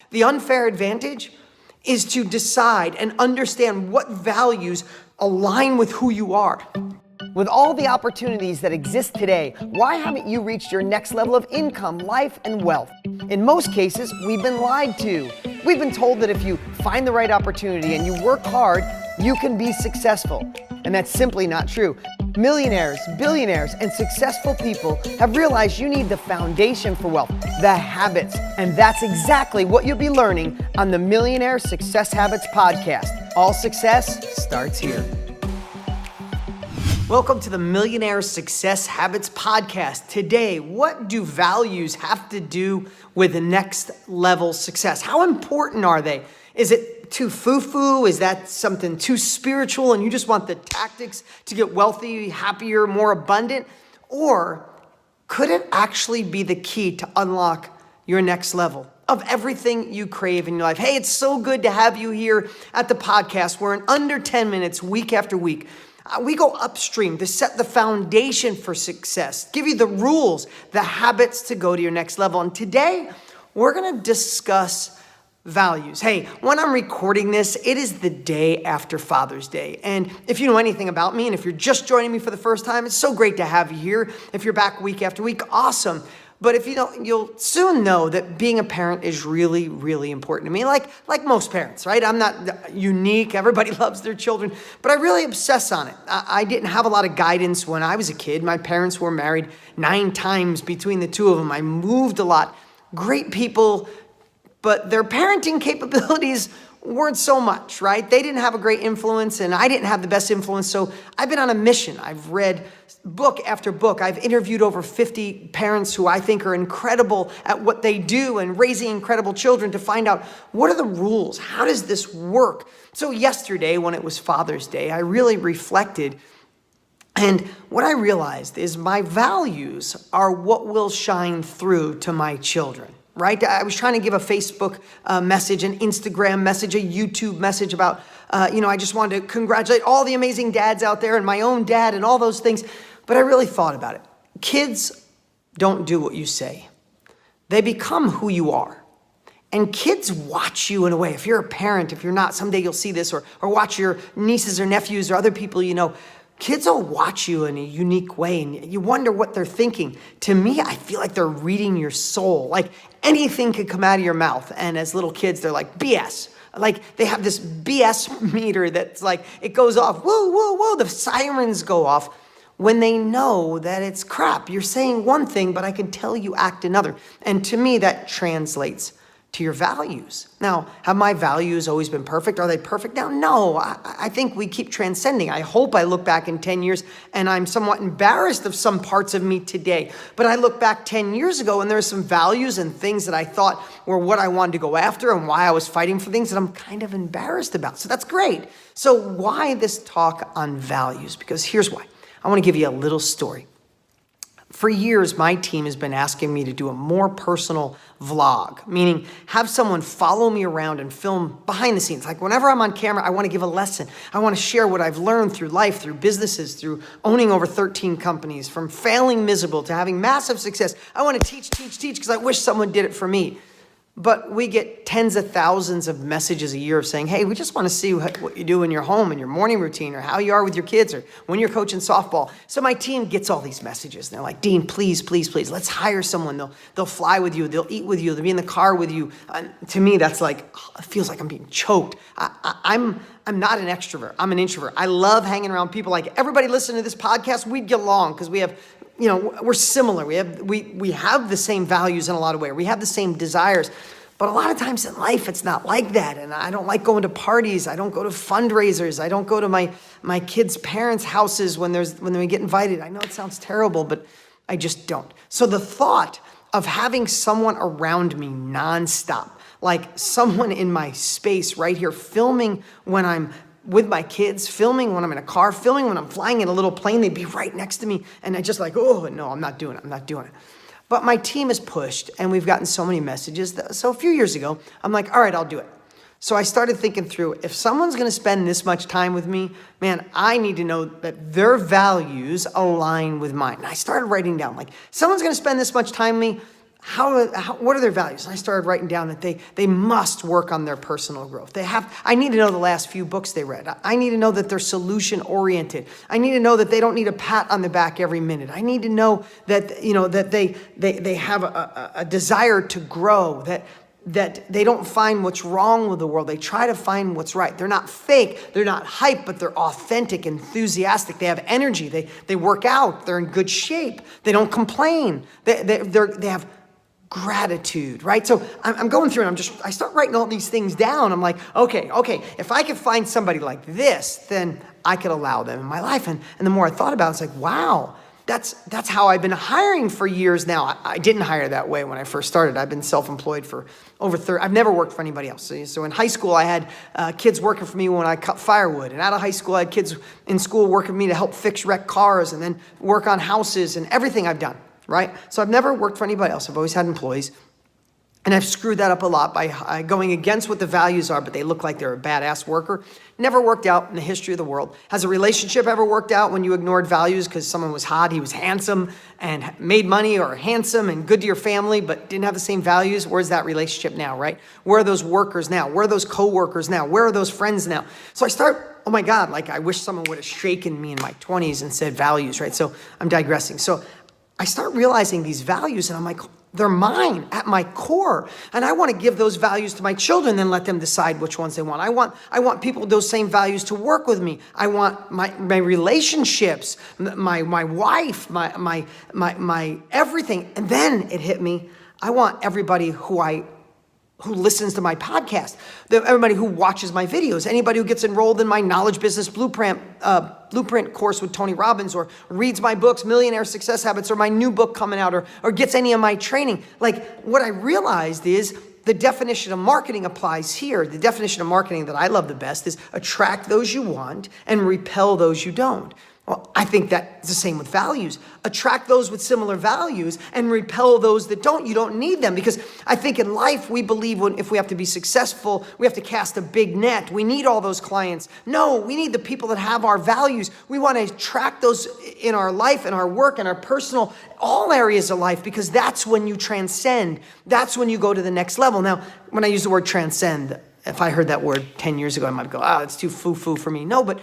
The unfair advantage is to decide and understand what values align with who you are. With all the opportunities that exist today, why haven't you reached your next level of income, life, and wealth? In most cases, we've been lied to. We've been told that if you find the right opportunity and you work hard, you can be successful. And that's simply not true. Millionaires, billionaires, and successful people have realized you need the foundation for wealth, the habits. And that's exactly what you'll be learning on the Millionaire Success Habits podcast. All success starts here. Welcome to the Millionaire Success Habits podcast. Today, what do values have to do with the next level success? How important are they? Is it too foo-foo? Is that something too spiritual and you just want the tactics to get wealthy, happier, more abundant? Or could it actually be the key to unlock your next level of everything you crave in your life? Hey, it's so good to have you here at the podcast where in under 10 minutes, week after week, we go upstream to set the foundation for success, give you the rules, the habits to go to your next level. And today, we're going to discuss values. Hey, when I'm recording this, it is the day after Father's Day. And if you know anything about me, and if you're just joining me for the first time, it's so great to have you here. If you're back week after week, awesome. But if you don't, you'll soon know that being a parent is really, really important to me. Like most parents, right? I'm not unique. Everybody loves their children, but I really obsess on it. I didn't have a lot of guidance when I was a kid. My parents were married 9 times between the two of them. I moved a lot. Great people, but their parenting capabilities weren't so much, right? They didn't have a great influence and I didn't have the best influence. So I've been on a mission. I've read book after book. I've interviewed over 50 parents who I think are incredible at what they do and raising incredible children to find out what are the rules? How does this work? So yesterday when it was Father's Day, I really reflected. And what I realized is my values are what will shine through to my children. Right? I was trying to give a Facebook message, an Instagram message, a YouTube message about, I just wanted to congratulate all the amazing dads out there and my own dad and all those things. But I really thought about it. Kids don't do what you say. They become who you are. And kids watch you in a way. If you're a parent, if you're not, someday you'll see this or watch your nieces or nephews or other people you know. Kids will watch you in a unique way and you wonder what they're thinking. To me, I feel like they're reading your soul. Like anything could come out of your mouth. And as little kids, they're like, BS. Like they have this BS meter that's like, it goes off. Whoa, whoa, whoa. The sirens go off when they know that it's crap. You're saying one thing, but I can tell you act another. And to me, that translates to your values. Now, have my values always been perfect? Are they perfect now? No, I think we keep transcending. I hope I look back in 10 years and I'm somewhat embarrassed of some parts of me today. But I look back 10 years ago and there are some values and things that I thought were what I wanted to go after and why I was fighting for things that I'm kind of embarrassed about. So that's great. So why this talk on values? Because here's why. I want to give you a little story. For years, my team has been asking me to do a more personal vlog, meaning have someone follow me around and film behind the scenes. Like whenever I'm on camera, I want to give a lesson. I want to share what I've learned through life, through businesses, through owning over 13 companies, from failing miserable to having massive success. I want to teach because I wish someone did it for me. But we get tens of thousands of messages a year of saying, hey, we just want to see what you do in your home and your morning routine or how you are with your kids or when you're coaching softball. So my team gets all these messages. They're like, Dean, please, please, please, let's hire someone. They'll fly with you. They'll eat with you. They'll be in the car with you. And to me, that's like, it feels like I'm being choked. I'm not an extrovert. I'm an introvert. I love hanging around people. Like everybody listening to this podcast, we'd get along because we have we're similar. We have the same values in a lot of ways. We have the same desires. But a lot of times in life, it's not like that. And I don't like going to parties. I don't go to fundraisers. I don't go to my kids' parents' houses when we get invited. I know it sounds terrible, but I just don't. So the thought of having someone around me nonstop, like someone in my space right here, filming when I'm with my kids, filming when I'm in a car, filming when I'm flying in a little plane, they'd be right next to me. And I just like, oh, no, I'm not doing it. But my team is pushed and we've gotten so many messages. So a few years ago, I'm like, all right, I'll do it. So I started thinking through, if someone's going to spend this much time with me, man, I need to know that their values align with mine. And I started writing down, like, someone's going to spend this much time with me, what are their values? And I started writing down that they must work on their personal growth. I need to know the last few books they read. I need to know that they're solution oriented. I need to know that they don't need a pat on the back every minute. I need to know that, that they have a desire to grow, that they don't find what's wrong with the world. They try to find what's right. They're not fake. They're not hype, but they're authentic, enthusiastic. They have energy. They work out. They're in good shape. They don't complain. They have gratitude, right? So I'm going through and I start writing all these things down. I'm like, okay, if I could find somebody like this, then I could allow them in my life. And the more I thought about it, it's like, wow, that's how I've been hiring for years now. I didn't hire that way when I first started. I've been self-employed for over 30. I've never worked for anybody else. So in high school, I had kids working for me when I cut firewood. And out of high school, I had kids in school working for me to help fix wrecked cars and then work on houses and everything I've done. Right? So I've never worked for anybody else. I've always had employees. And I've screwed that up a lot by going against what the values are, but they look like they're a badass worker. Never worked out in the history of the world. Has a relationship ever worked out when you ignored values because someone was hot, he was handsome and made money, or handsome and good to your family, but didn't have the same values? Where's that relationship now, right? Where are those workers now? Where are those coworkers now? Where are those friends now? So I start, oh my God, like I wish someone would have shaken me in my 20s and said values, right? So I'm digressing. So I start realizing these values and I'm like, they're mine at my core. And I want to give those values to my children, then let them decide which ones they want. I want people with those same values to work with me. I want my relationships, my wife, my everything. And then it hit me. I want everybody who listens to my podcast, everybody who watches my videos, anybody who gets enrolled in my Knowledge Business Blueprint course with Tony Robbins, or reads my books, Millionaire Success Habits, or my new book coming out, or gets any of my training. Like, what I realized is the definition of marketing applies here. The definition of marketing that I love the best is attract those you want and repel those you don't. Well, I think that's the same with values. Attract those with similar values and repel those that don't. You don't need them, because I think in life we believe if we have to be successful, we have to cast a big net. We need all those clients. No, we need the people that have our values. We want to attract those in our life, in our work, in our personal, all areas of life, because that's when you transcend. That's when you go to the next level. Now, when I use the word transcend, if I heard that word 10 years ago, I might go, it's too foo-foo for me. No, but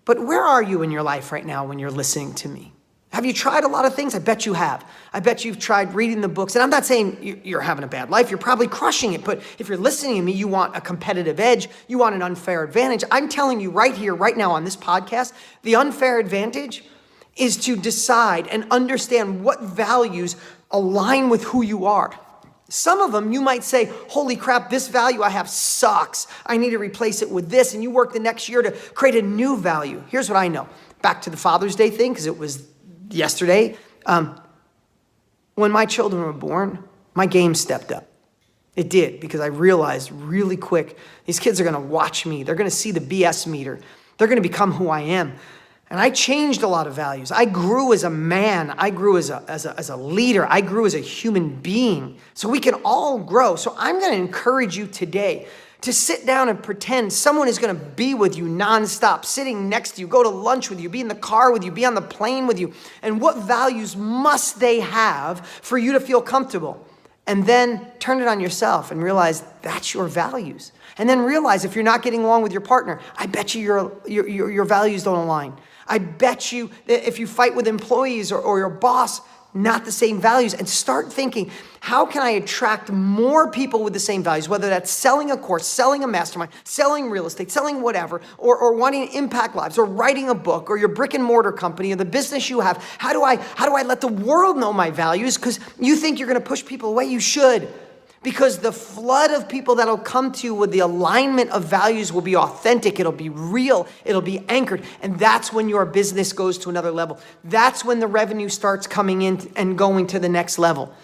where are you in your life right now when you're listening to me? Have you tried a lot of things? I bet you have. I bet you've tried reading the books. And I'm not saying you're having a bad life. You're probably crushing it. But if you're listening to me, you want a competitive edge. You want an unfair advantage. I'm telling you right here, right now on this podcast, the unfair advantage is to decide and understand what values align with who you are. Some of them you might say, holy crap, this value I have sucks. I need to replace it with this. And you work the next year to create a new value. Here's what I know. Back to the Father's Day thing, because it was yesterday. When my children were born, my game stepped up. It did, because I realized really quick, these kids are going to watch me. They're going to see the BS meter. They're going to become who I am. And I changed a lot of values. I grew as a man. I grew as a leader. I grew as a human being. So we can all grow. So I'm going to encourage you today to sit down and pretend someone is going to be with you nonstop, sitting next to you, go to lunch with you, be in the car with you, be on the plane with you. And what values must they have for you to feel comfortable? And then turn it on yourself and realize that's your values. And then realize if you're not getting along with your partner, I bet you your values don't align. I bet you that if you fight with employees or your boss, not the same values, and start thinking, how can I attract more people with the same values, whether that's selling a course, selling a mastermind, selling real estate, selling whatever, or wanting to impact lives, or writing a book, or your brick and mortar company, or the business you have. How do I let the world know my values? Because you think you're going to push people away. You should. Because the flood of people that'll come to you with the alignment of values will be authentic. It'll be real. It'll be anchored. And that's when your business goes to another level. That's when the revenue starts coming in and going to the next level.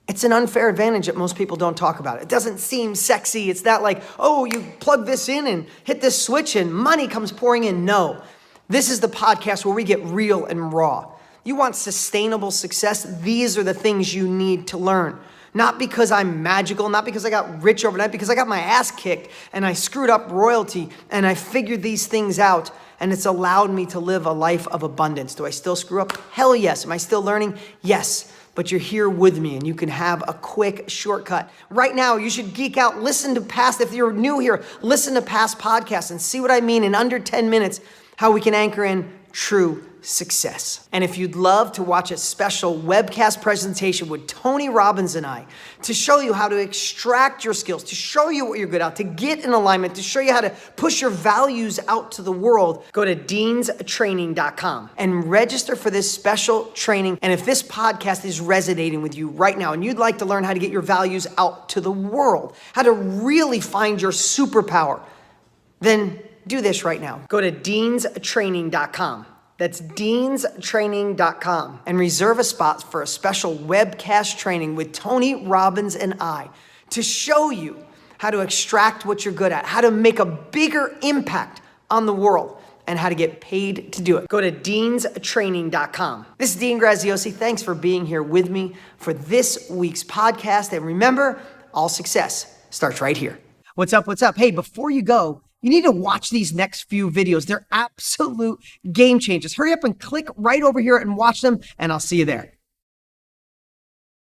It's an unfair advantage that most people don't talk about. It doesn't seem sexy. It's not like, oh, you plug this in and hit this switch and money comes pouring in. No. This is the podcast where we get real and raw. You want sustainable success? These are the things you need to learn. Not because I'm magical, not because I got rich overnight, because I got my ass kicked and I screwed up royalty and I figured these things out, and it's allowed me to live a life of abundance. Do I still screw up? Hell yes. Am I still learning? Yes. but you're here with me and you can have a quick shortcut. Right now, you should geek out, listen to past, if you're new here, listen to past podcasts and see what I mean in under 10 minutes, how we can anchor in true success. And if you'd love to watch a special webcast presentation with Tony Robbins and I to show you how to extract your skills, to show you what you're good at, to get in alignment, to show you how to push your values out to the world, go to deanstraining.com and register for this special training. And if this podcast is resonating with you right now and you'd like to learn how to get your values out to the world, how to really find your superpower, then do this right now. Go to deanstraining.com. That's deanstraining.com and reserve a spot for a special webcast training with Tony Robbins and I to show you how to extract what you're good at, how to make a bigger impact on the world, and how to get paid to do it. Go to deanstraining.com. This is Dean Graziosi. Thanks for being here with me for this week's podcast. And remember, all success starts right here. What's up? What's up? Hey, before you go, you need to watch these next few videos. They're absolute game changers. Hurry up and click right over here and watch them, and I'll see you there.